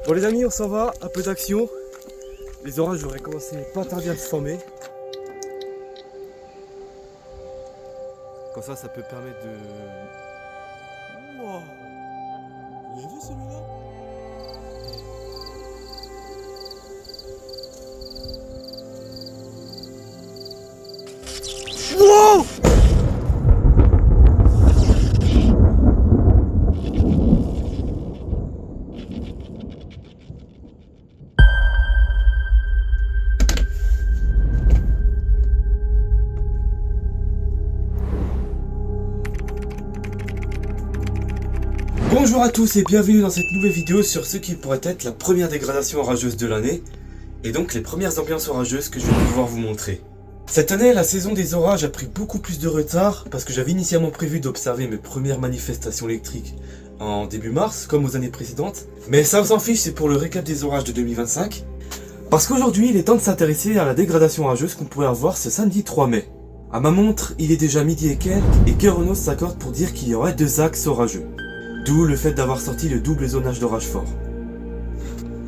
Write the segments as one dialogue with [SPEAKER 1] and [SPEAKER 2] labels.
[SPEAKER 1] Bon les amis, on s'en va, un peu d'action. Les orages auraient commencé pas tarder à se former. Comme ça peut permettre de... Wow. Vous avez vu celui-là? Wow. Bonjour à tous et bienvenue dans cette nouvelle vidéo sur ce qui pourrait être la première dégradation orageuse de l'année et donc les premières ambiances orageuses que je vais pouvoir vous montrer. Cette année, la saison des orages a pris beaucoup plus de retard parce que j'avais initialement prévu d'observer mes premières manifestations électriques en début mars comme aux années précédentes, mais ça on s'en fiche, c'est pour le récap des orages de 2025 parce qu'aujourd'hui il est temps de s'intéresser à la dégradation orageuse qu'on pourrait avoir ce samedi 3 mai. À ma montre, il est déjà midi et quelques et Keronos s'accorde pour dire qu'il y aurait 2 axes orageux. D'où le fait d'avoir sorti le double zonage d'orage fort.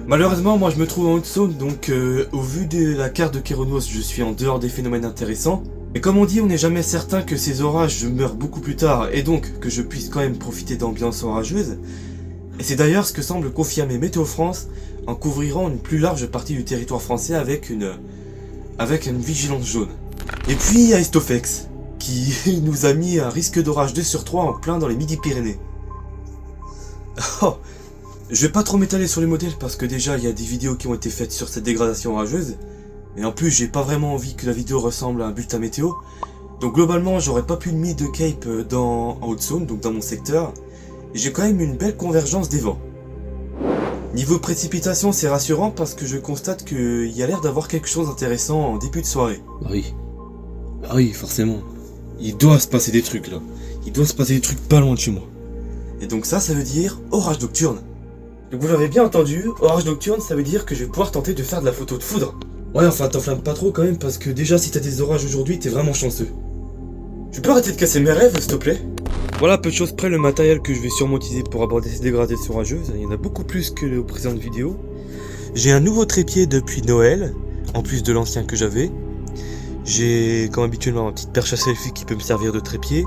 [SPEAKER 1] Malheureusement, moi je me trouve en Haute-Saône, donc au vu de la carte de Keronos, je suis en dehors des phénomènes intéressants. Et comme on dit, on n'est jamais certain que ces orages meurent beaucoup plus tard, et donc que je puisse quand même profiter d'ambiance orageuse. Et c'est d'ailleurs ce que semble confirmer Météo France, en couvrant une plus large partie du territoire français avec une vigilance jaune. Et puis il y a Estofex, qui nous a mis un risque d'orage 2 sur 3 en plein dans les Midi-Pyrénées. Oh, je vais pas trop m'étaler sur les modèles parce que déjà il y a des vidéos qui ont été faites sur cette dégradation orageuse. Et en plus j'ai pas vraiment envie que la vidéo ressemble à un bulletin météo. Donc globalement j'aurais pas pu le mettre de Cape en Haute-Saône, donc dans mon secteur. Et j'ai quand même une belle convergence des vents. Niveau précipitation c'est rassurant parce que je constate qu'il y a l'air d'avoir quelque chose d'intéressant en début de soirée. Oui, forcément. Il doit se passer des trucs là. Il doit se passer des trucs pas loin de chez moi. Et donc ça veut dire orage nocturne. Donc vous l'avez bien entendu, orage nocturne ça veut dire que je vais pouvoir tenter de faire de la photo de foudre. Ouais enfin t'enflamme pas trop quand même parce que déjà si t'as des orages aujourd'hui t'es vraiment chanceux. Tu peux arrêter de casser mes rêves s'il te plaît? Voilà peu de choses près le matériel que je vais sûrement utiliser pour aborder ces dégradations orageuses, il y en a beaucoup plus que aux précédentes vidéos. J'ai un nouveau trépied depuis Noël, en plus de l'ancien que j'avais. J'ai comme habituellement ma petite perche à selfie qui peut me servir de trépied,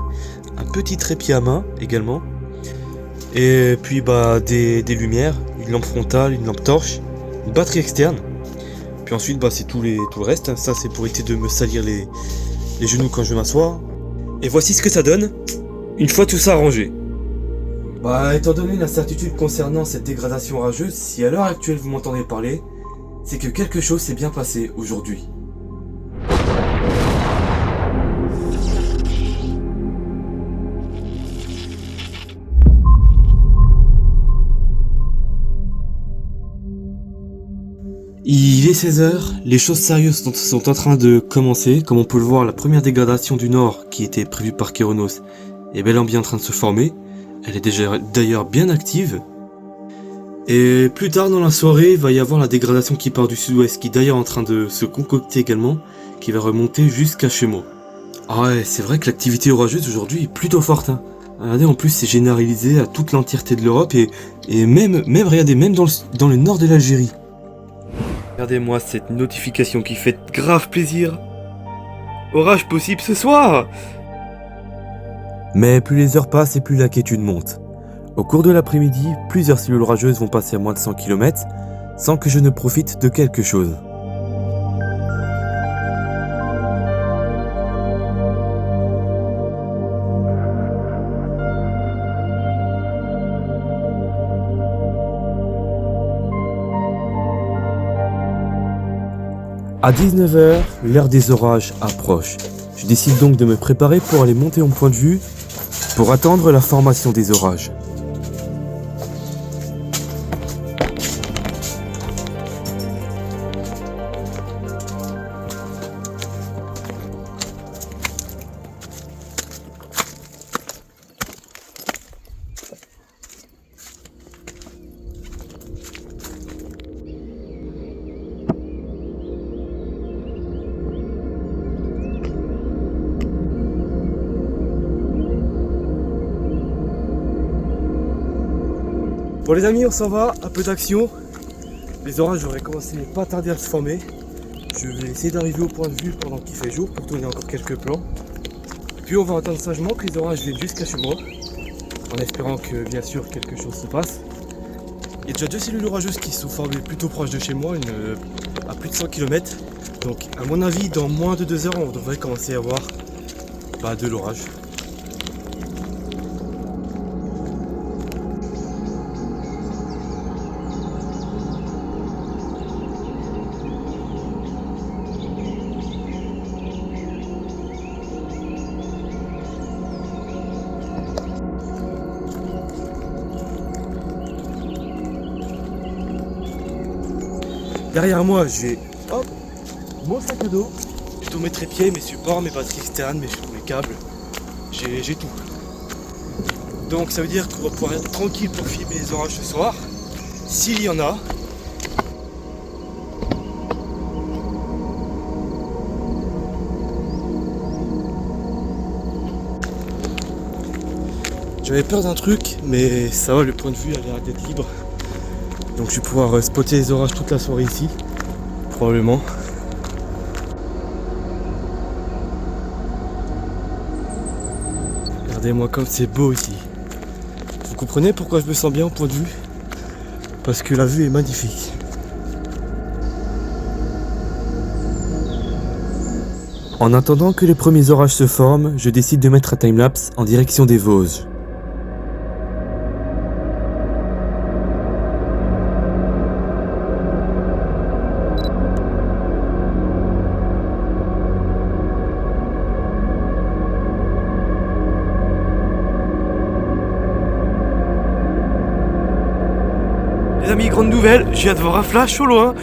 [SPEAKER 1] un petit trépied à main également. Et puis des lumières, une lampe frontale, une lampe torche, une batterie externe. Puis ensuite c'est tout le reste, ça c'est pour éviter de me salir les genoux quand je m'assois. Et voici ce que ça donne, une fois tout ça arrangé. Étant donné l'incertitude concernant cette dégradation orageuse, si à l'heure actuelle vous m'entendez parler, c'est que quelque chose s'est bien passé aujourd'hui. Il est 16h, les choses sérieuses sont en train de commencer. Comme on peut le voir, la première dégradation du Nord, qui était prévue par Keronos, est bel et bien en train de se former. Elle est déjà d'ailleurs bien active. Et plus tard dans la soirée, il va y avoir la dégradation qui part du sud-ouest, qui est d'ailleurs en train de se concocter également, qui va remonter jusqu'à chez moi. Ah ouais, c'est vrai que l'activité orageuse aujourd'hui est plutôt forte. Hein. Regardez, en plus c'est généralisé à toute l'entièreté de l'Europe et même regardez, même dans le nord de l'Algérie. Regardez-moi cette notification qui fait grave plaisir. Orage possible ce soir. Mais plus les heures passent et plus l'inquiétude monte. Au cours de l'après-midi, plusieurs cellules orageuses vont passer à moins de 100 km sans que je ne profite de quelque chose. À 19h, l'heure des orages approche. Je décide donc de me préparer pour aller monter en point de vue pour attendre la formation des orages. Bon les amis, on s'en va, un peu d'action. Les orages auraient commencé pas tarder à se former. Je vais essayer d'arriver au point de vue pendant qu'il fait jour pour tourner encore quelques plans. Puis on va attendre sagement que les orages viennent jusqu'à chez moi, en espérant que bien sûr quelque chose se passe. Il y a déjà 2 cellules orageuses qui se sont formées plutôt proches de chez moi, une à plus de 100 km. Donc à mon avis dans moins de 2 heures on devrait commencer à avoir de l'orage. Derrière moi j'ai mon sac à dos, tous mes trépieds, mes supports, mes batteries externes, mes câbles, j'ai tout. Donc ça veut dire qu'on va pouvoir être tranquille pour filmer les orages ce soir, s'il y en a. J'avais peur d'un truc, mais ça va, le point de vue a l'air d'être libre. Donc je vais pouvoir spotter les orages toute la soirée ici, probablement. Regardez-moi comme c'est beau ici. Vous comprenez pourquoi je me sens bien au point de vue? Parce que la vue est magnifique. En attendant que les premiers orages se forment, je décide de mettre un timelapse en direction des Vosges. Les amis, grande nouvelle, je viens de voir un flash au loin.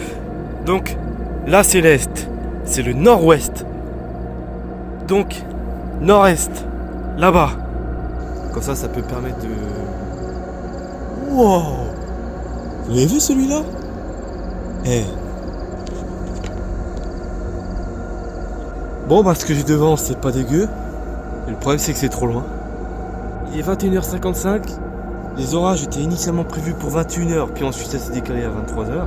[SPEAKER 1] Donc là c'est l'est, c'est le nord-ouest. Donc nord-est, là-bas. Comme ça peut permettre de... Wow! Vous l'avez vu celui-là? Bon ce que j'ai devant c'est pas dégueu. Et le problème c'est que c'est trop loin. Il est 21h55. Les orages étaient initialement prévus pour 21h, puis ensuite ça s'est décalé à 23h.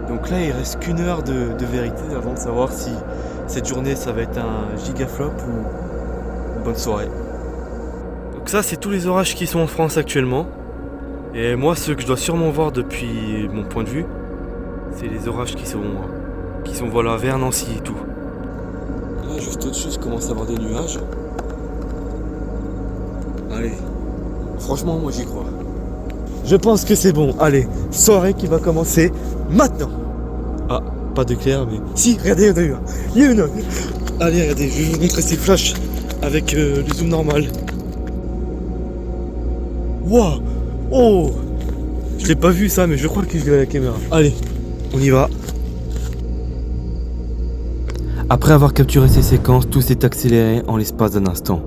[SPEAKER 1] Donc là il reste qu'une heure de vérité avant de savoir si cette journée ça va être un gigaflop ou une bonne soirée. Donc ça c'est tous les orages qui sont en France actuellement. Et moi ceux que je dois sûrement voir depuis mon point de vue, c'est les orages qui sont voilà, vers Nancy et tout. Là juste au-dessus je commence à avoir des nuages. Allez. Franchement, moi j'y crois. Je pense que c'est bon. Allez, soirée qui va commencer maintenant. Ah, pas d'éclair, mais... Si, regardez, il y en a une. Allez, regardez, je vais vous montrer ces flashs avec le zoom normal. Waouh! Oh! Je l'ai pas vu ça, mais je crois que je l'ai à la caméra. Allez, on y va. Après avoir capturé ces séquences, tout s'est accéléré en l'espace d'un instant.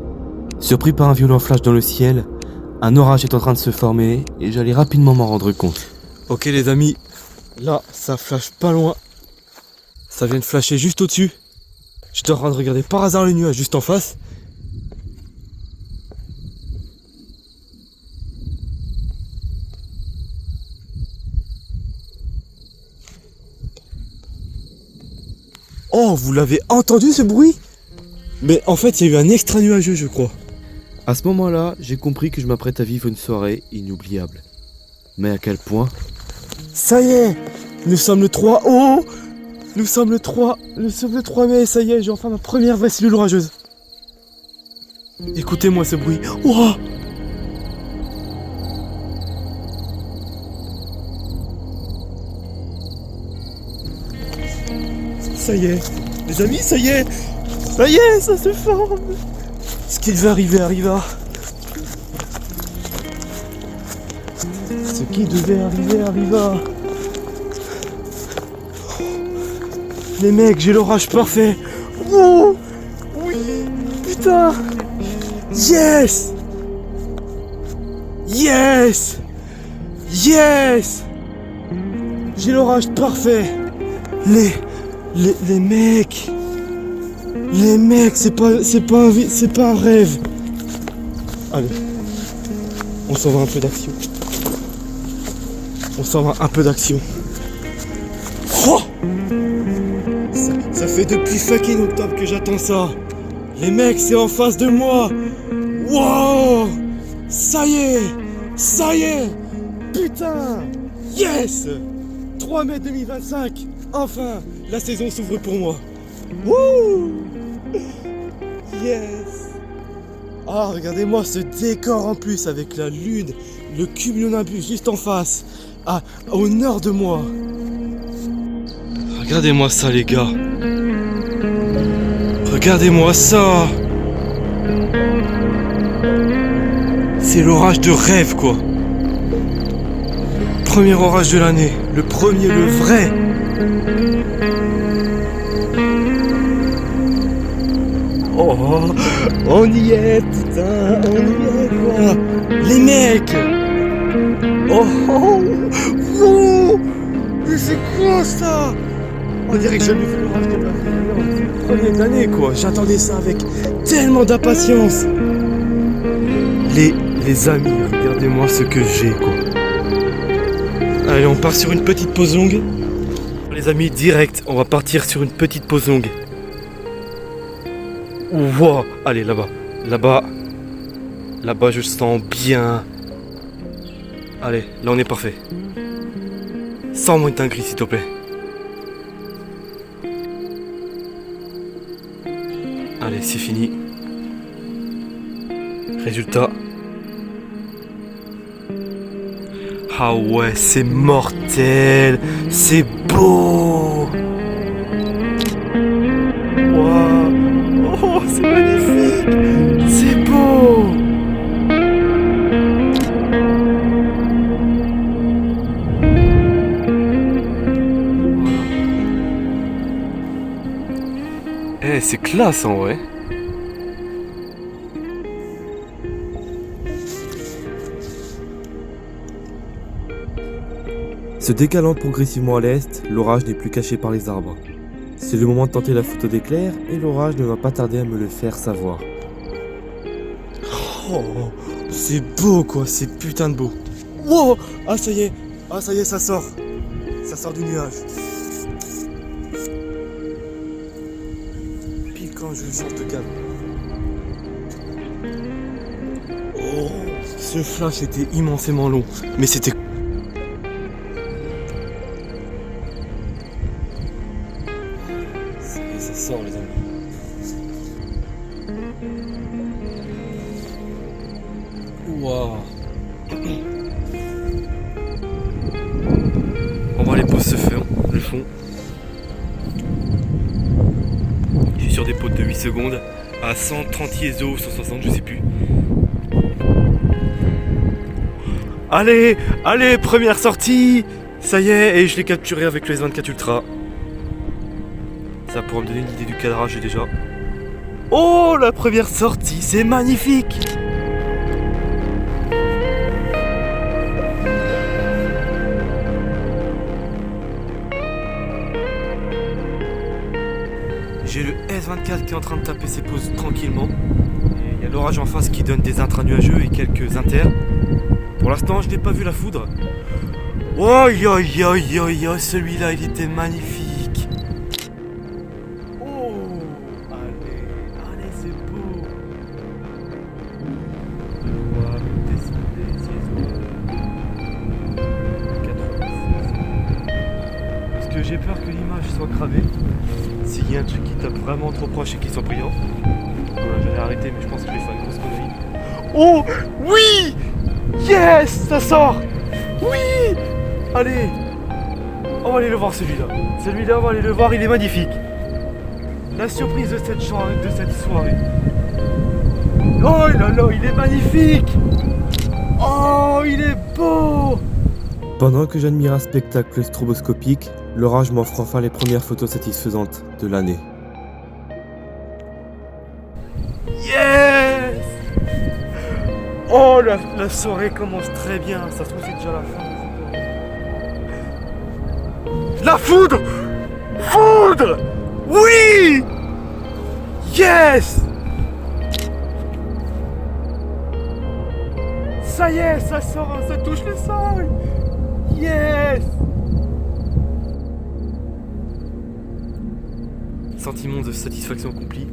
[SPEAKER 1] Surpris par un violent flash dans le ciel, un orage est en train de se former et j'allais rapidement m'en rendre compte. Ok les amis, là ça flash pas loin. Ça vient de flasher juste au-dessus. J'étais en train de regarder par hasard le nuage juste en face. Oh, vous l'avez entendu ce bruit? Mais en fait il y a eu un extra nuageux je crois. À ce moment-là, j'ai compris que je m'apprête à vivre une soirée inoubliable. Mais à quel point? Ça y est! Nous sommes le 3... Oh! Nous sommes le 3 mai, ça y est, j'ai enfin ma première vraie cellule orageuse. Écoutez-moi ce bruit. Ouah! Ça y est, les amis, ça y est! Ça y est, ça se forme! Ce qui devait arriver arriva. Ce qui devait arriver arriva. Les mecs, j'ai l'orage parfait. Oh, oui, putain. Yes. Yes. Yes. J'ai l'orage parfait. Les mecs. Les mecs, c'est pas un rêve. Allez, on s'en va un peu d'action. Ça fait depuis fucking octobre que j'attends ça. Les mecs, c'est en face de moi. Wow! Ça y est! Ça y est! Putain! Yes! 3 mai 2025! Enfin, la saison s'ouvre pour moi. Wouh! Yes! Ah, regardez-moi ce décor en plus avec la lune, le cumulonimbus juste en face, au nord de moi. Regardez-moi ça, les gars. Regardez-moi ça. C'est l'orage de rêve, quoi. Premier orage de l'année, le premier, le vrai. Oh, on y est, putain, on y est, quoi. Les mecs. Oh, mais c'est quoi ça? On dirait que j'ai jamais vu l'orage de l'année. C'est le premier de l'année, quoi. J'attendais ça avec tellement d'impatience. Les amis, regardez-moi ce que j'ai, quoi. Allez, on part sur une petite pause longue. Les amis, direct, on va partir sur une petite pause longue. Wow. Allez, là-bas. Là-bas, je sens bien. Allez, là, on est parfait. Sans moins de dinguerie, s'il te plaît. Allez, c'est fini. Résultat. Ah ouais, c'est mortel. C'est beau. Waouh. Oh, c'est magnifique. C'est beau. Eh, c'est classe en vrai. Se décalant progressivement à l'est, l'orage n'est plus caché par les arbres. C'est le moment de tenter la photo d'éclair et l'orage ne va pas tarder à me le faire savoir. Oh, c'est beau quoi, c'est putain de beau. Wow, ah ça y est, ça sort. Ça sort du nuage. Pile quand je change de calme. Oh, ce flash était immensément long, mais c'était... Ça sort les amis. Waouh. On va les poses se faire, le fond. Je suis sur des potes de 8 secondes à 130 ISO, 160, je sais plus. Allez, première sortie. Ça y est, et je l'ai capturé avec le S24 Ultra. Ça pourra me donner une idée du cadrage déjà. Oh, la première sortie, c'est magnifique. J'ai le S24 qui est en train de taper ses pauses tranquillement. Et il y a l'orage en face qui donne des intranuageux et quelques inters. Pour l'instant, je n'ai pas vu la foudre. Oh, celui-là, il était magnifique. J'ai peur que l'image soit cramée. S'il y a un truc qui tape vraiment trop proche et qui soit brillant. Voilà, j'allais arrêter, mais je pense que je vais faire une grosse connerie. Oh oui. Yes, ça sort. Oui. Allez, on va aller le voir celui-là. Celui-là, on va aller le voir, il est magnifique. La surprise de cette soirée. Oh là là, il est magnifique. Oh, il est beau. Pendant que j'admire un spectacle stroboscopique, l'orage m'offre enfin les premières photos satisfaisantes de l'année. Yes! Oh, la soirée commence très bien. Ça se trouve, c'est déjà la fin. La foudre! Foudre! Oui! Yes! Ça y est, ça sort, ça touche le sol! Yes! Sentiment de satisfaction accompli.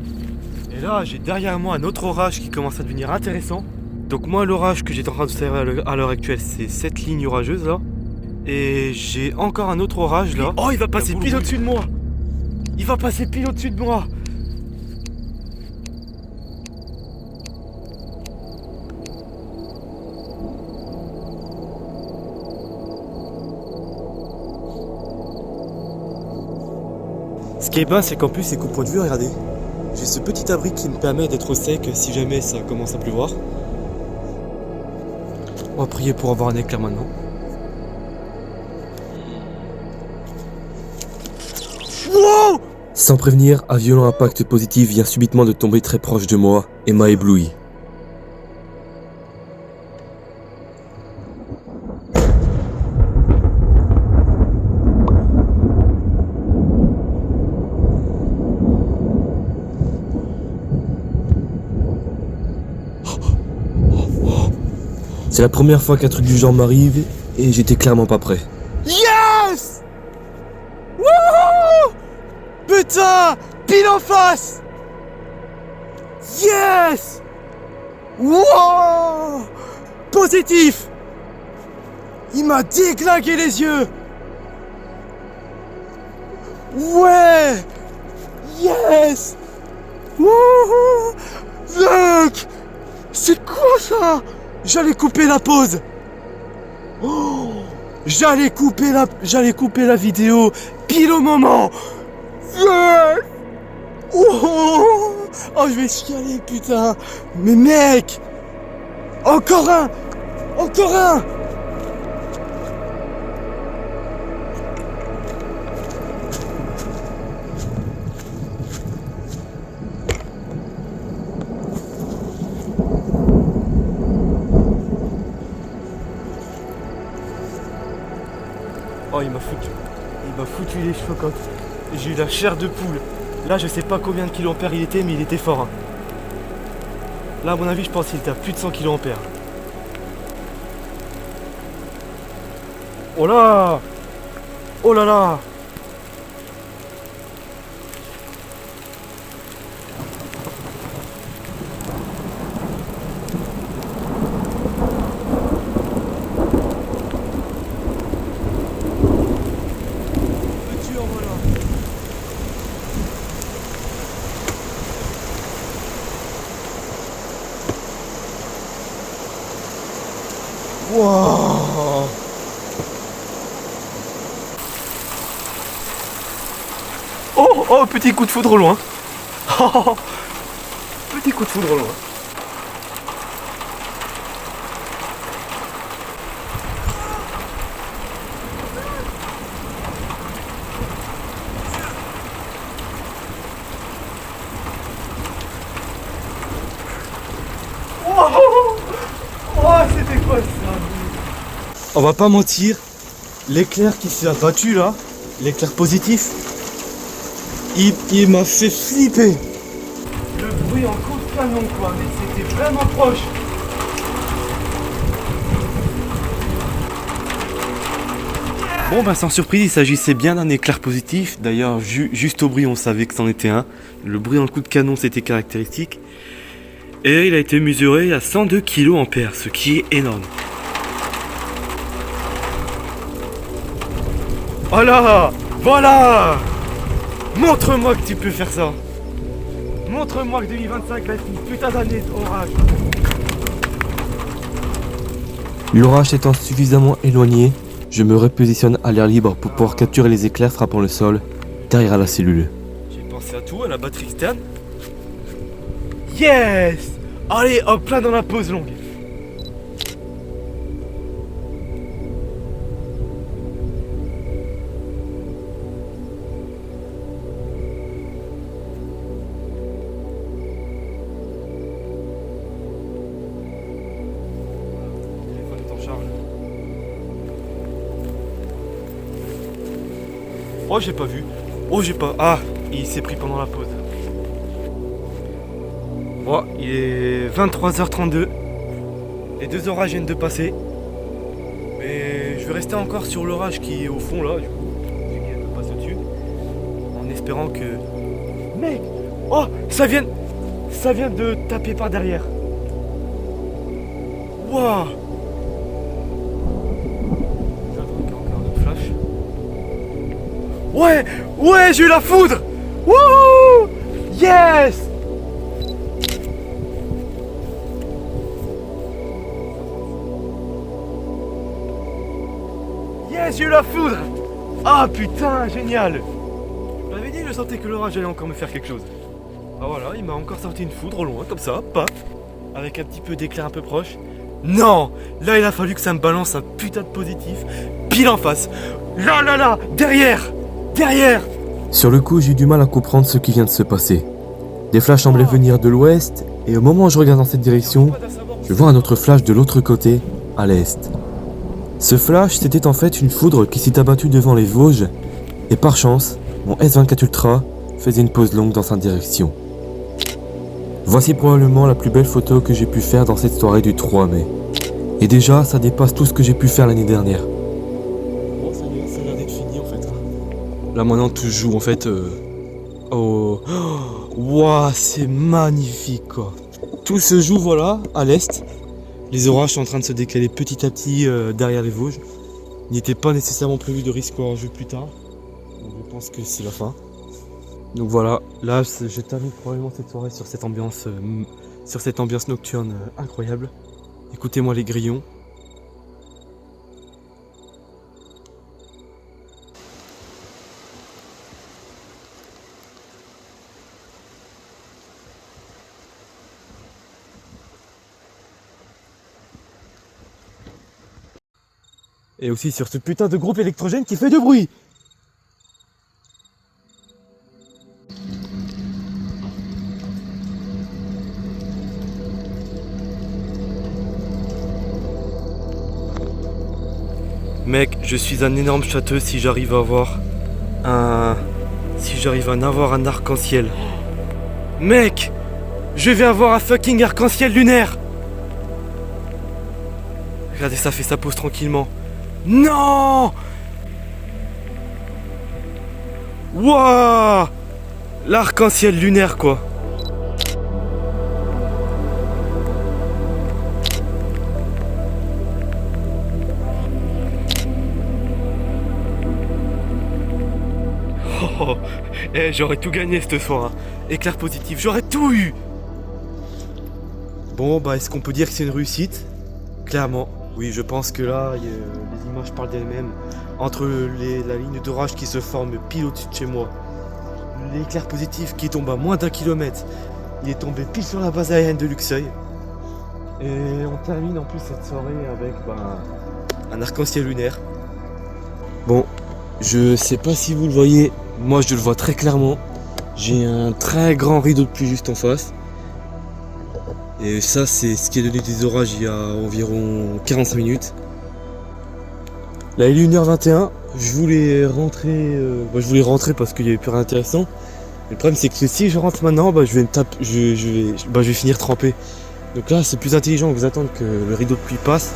[SPEAKER 1] Et là, j'ai derrière moi un autre orage qui commence à devenir intéressant. Donc moi, l'orage que j'étais en train d'observer à l'heure actuelle, c'est cette ligne orageuse là. Et j'ai encore un autre orage là. Oh, il va passer pile au-dessus de moi. Il va passer pile au-dessus de moi. Ce qui est bien, c'est qu'en plus, c'est qu'au point de vue, regardez, j'ai ce petit abri qui me permet d'être au sec si jamais ça commence à pleuvoir. On va prier pour avoir un éclair maintenant. Wow! Sans prévenir, un violent impact positif vient subitement de tomber très proche de moi et m'a ébloui. C'est la première fois qu'un truc du genre m'arrive et j'étais clairement pas prêt. Yes! Wouhou! Putain! Pile en face! Yes! Wow! Positif! Il m'a déglingué les yeux! Ouais! Yes! Wouhou! Mec! C'est quoi ça? J'allais couper la pause. Oh, j'allais couper la vidéo pile au moment. Yes. Oh, oh, je vais chialer, putain. Mais mec, encore un. Oh, il m'a foutu les cheveux quand j'ai eu la chair de poule. Là, je sais pas combien de kiloampères il était, mais il était fort. Hein. Là, à mon avis, je pense qu'il était à plus de 100 kiloampères. Oh là! Oh là là! Wow. Oh, oh, petit coup de foudre au loin. Oh, petit coup de foudre au loin. Oh, c'était quoi ça? On va pas mentir, l'éclair qui s'est abattu là, l'éclair positif, il m'a fait flipper. Le bruit en coup de canon quoi, mais c'était vraiment proche. Bon bah sans surprise, il s'agissait bien d'un éclair positif. D'ailleurs, juste au bruit, on savait que c'en était un. Le bruit en coup de canon, c'était caractéristique. Et il a été mesuré à 102 kA, ce qui est énorme. Voilà! Voilà! Montre-moi que tu peux faire ça! Montre-moi que 2025 va être une putain d'année d'orage! L'orage étant suffisamment éloigné, je me repositionne à l'air libre pour pouvoir capturer les éclairs frappant le sol derrière la cellule. J'ai pensé à tout, à la batterie externe. Yes! Allez, hop, plein dans la pause longue. Le téléphone est en charge. Oh, j'ai pas vu. Oh, j'ai pas... Ah, il s'est pris pendant la pause. Oh, il est 23h32. Les deux orages viennent de passer. Mais je vais rester encore sur l'orage qui est au fond là, du coup. Qui vient de passer au-dessus. En espérant que Mec! Oh! Ça vient de taper par derrière. Waouh! J'attends encore notre flash. Ouais! Ouais! J'ai eu la foudre! Wouhou! Yes! Yes! J'ai eu la foudre! Ah putain! Génial! Je m'avais dit, je sentais que l'orage allait encore me faire quelque chose. Ah voilà, il m'a encore sorti une foudre au loin, comme ça, paf, avec un petit peu d'éclair un peu proche. Non! Là, il a fallu que ça me balance un putain de positif, pile en face. Là, là, là! Derrière! Derrière! Sur le coup, j'ai eu du mal à comprendre ce qui vient de se passer. Des flashs semblaient venir de l'ouest, et au moment où je regarde dans cette direction, je vois un autre flash de l'autre côté, à l'est. Ce flash, c'était en fait une foudre qui s'est abattue devant les Vosges, et par chance, mon S24 Ultra faisait une pause longue dans sa direction. Voici probablement la plus belle photo que j'ai pu faire dans cette soirée du 3 mai. Et déjà, ça dépasse tout ce que j'ai pu faire l'année dernière. Bon, ça y est, ça a l'air d'être fini en fait. Là maintenant, tout se joue en fait au... Waouh, c'est magnifique quoi. Tout se joue voilà, à l'est. Les orages sont en train de se décaler petit à petit derrière les Vosges. Il n'était pas nécessairement prévu de risque orageux plus tard. Donc, je pense que c'est la fin. Donc voilà, là je termine probablement cette soirée sur cette ambiance nocturne incroyable. Écoutez-moi les grillons. Et aussi sur ce putain de groupe électrogène qui fait du bruit. Mec, je suis un énorme châteux si j'arrive à avoir un arc-en-ciel. Mec, je vais avoir un fucking arc-en-ciel lunaire. Regardez, ça fait sa pause tranquillement. Non! Wouah! L'arc-en-ciel lunaire quoi. Oh, j'aurais tout gagné ce soir. Hein. Éclair positif, j'aurais tout eu. Bon, bah, est-ce qu'on peut dire que c'est une réussite? Clairement. Oui, je pense que là, les images parlent d'elles-mêmes. Entre la ligne d'orage qui se forme pile au-dessus de chez moi, l'éclair positif qui tombe à moins d'1 kilomètre, il est tombé pile sur la base aérienne de Luxeuil. Et on termine en plus cette soirée avec un arc-en-ciel lunaire. Bon, je sais pas si vous le voyez, moi je le vois très clairement. J'ai un très grand rideau de pluie juste en face. Et ça, c'est ce qui a donné des orages il y a environ 45 minutes. Là, il est 1h21. Je voulais rentrer parce qu'il n'y avait plus rien d'intéressant. Le problème, c'est que si je rentre maintenant, je vais finir trempé. Donc là, c'est plus intelligent que vous attendre que le rideau de pluie passe.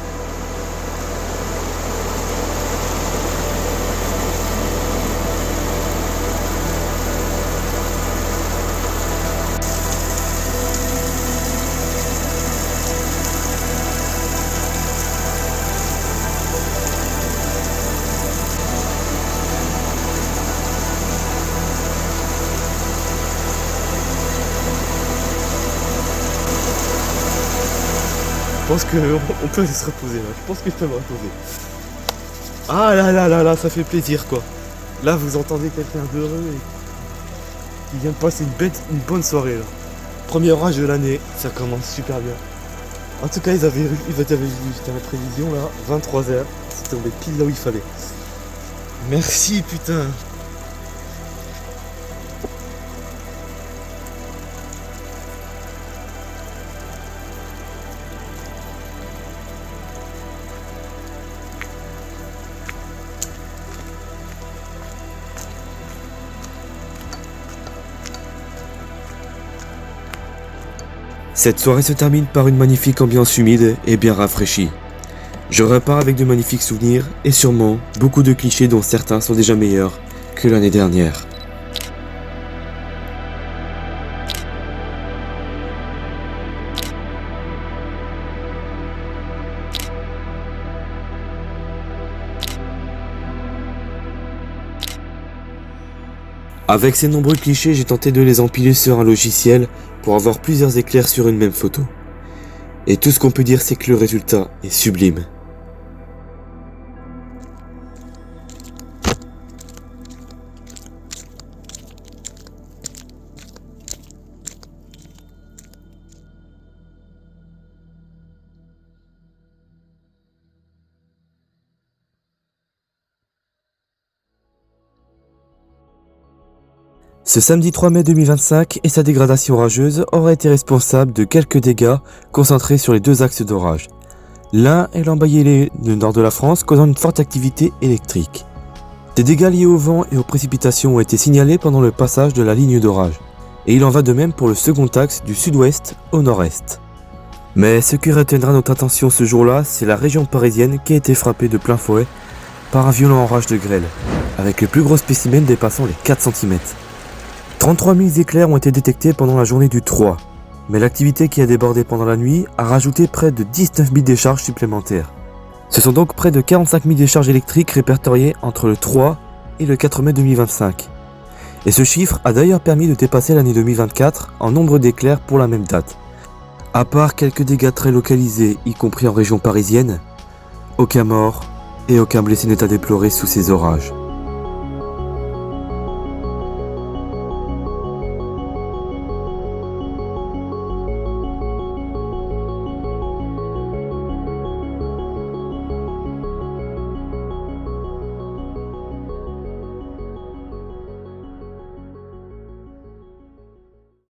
[SPEAKER 1] Je pense qu'on peut aller se reposer là. Je pense que je peux me reposer. Ah là là là là, ça fait plaisir quoi. Là vous entendez quelqu'un d'heureux et qui vient de passer une bonne soirée là. Premier orage de l'année, ça commence super bien. En tout cas ils avaient vu, j'étais à la prévision là, 23h, c'est tombé pile là où il fallait. Merci putain. Cette soirée se termine par une magnifique ambiance humide et bien rafraîchie. Je repars avec de magnifiques souvenirs et sûrement beaucoup de clichés dont certains sont déjà meilleurs que l'année dernière. Avec ces nombreux clichés, j'ai tenté de les empiler sur un logiciel pour avoir plusieurs éclairs sur une même photo. Et tout ce qu'on peut dire, c'est que le résultat est sublime. Ce samedi 3 mai 2025 et sa dégradation orageuse auraient été responsables de quelques dégâts concentrés sur les deux axes d'orage. L'un est l'embayé du nord de la France, causant une forte activité électrique. Des dégâts liés au vent et aux précipitations ont été signalés pendant le passage de la ligne d'orage. Et il en va de même pour le second axe du sud-ouest au nord-est. Mais ce qui retiendra notre attention ce jour-là, c'est la région parisienne qui a été frappée de plein fouet par un violent orage de grêle, avec le plus gros spécimen dépassant les 4 cm. 33 000 éclairs ont été détectés pendant la journée du 3, mais l'activité qui a débordé pendant la nuit a rajouté près de 19 000 décharges supplémentaires. Ce sont donc près de 45 000 décharges électriques répertoriées entre le 3 et le 4 mai 2025. Et ce chiffre a d'ailleurs permis de dépasser l'année 2024 en nombre d'éclairs pour la même date. À part quelques dégâts très localisés, y compris en région parisienne, aucun mort et aucun blessé n'est à déplorer sous ces orages.